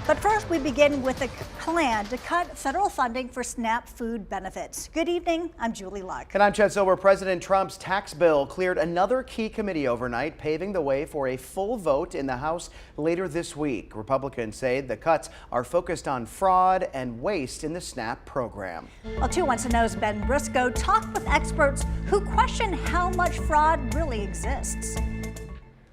But first, we begin with a plan to cut federal funding for SNAP food benefits. Good evening, I'm Julie Luck. And I'm Chad Silver. President Trump's tax bill cleared another key committee overnight, paving the way for a full vote in the House later this week. Republicans say the cuts are focused on fraud and waste in the SNAP program. Well, 2 Wants to Know's Ben Briscoe talked with experts who question how much fraud really exists.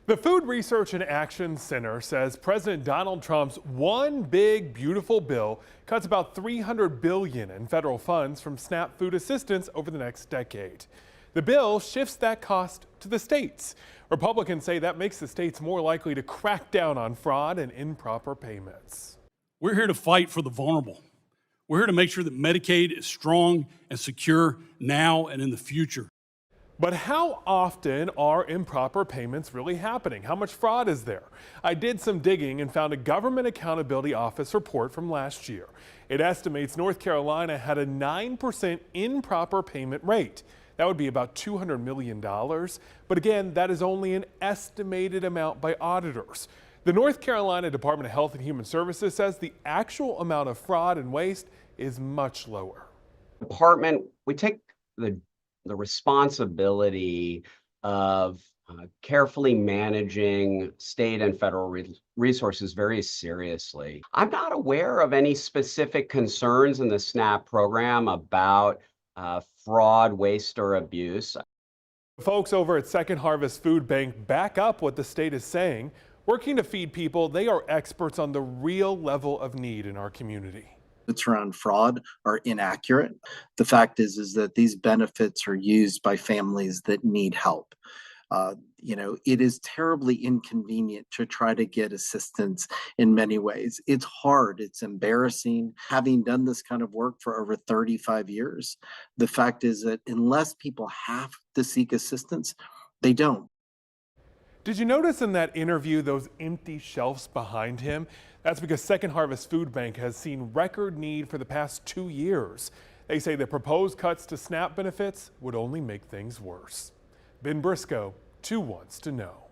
The Food Research and Action Center says President Donald Trump's One Big Beautiful Bill cuts about $300 billion in federal funds from SNAP food assistance over the next decade. The bill shifts that cost to the states. Republicans say that makes the states more likely to crack down on fraud and improper payments. We're here to fight for the vulnerable. We're here to make sure that Medicaid is strong and secure now and in the future. But how often are improper payments really happening? How much fraud is there? I did some digging and found a Government Accountability Office report from last year. It estimates North Carolina had a 9% improper payment rate. That would be about $200 million. But again, that is only an estimated amount by auditors. The North Carolina Department of Health and Human Services says the actual amount of fraud and waste is much lower. Department, we take the responsibility of carefully managing state and federal resources very seriously. I'm not aware of any specific concerns in the SNAP program about fraud, waste, or abuse. Folks over at Second Harvest Food Bank back up what the state is saying. Working to feed people, they are experts on the real level of need in our community. Around fraud are inaccurate. The fact is that these benefits are used by families that need help. It is terribly inconvenient to try to get assistance in many ways. It's hard. It's embarrassing. Having done this kind of work for over 35 years, the fact is that unless people have to seek assistance, they don't. Did you notice in that interview those empty shelves behind him? That's because Second Harvest Food Bank has seen record need for the past 2 years. They say the proposed cuts to SNAP benefits would only make things worse. Ben Briscoe, 2 Wants to Know.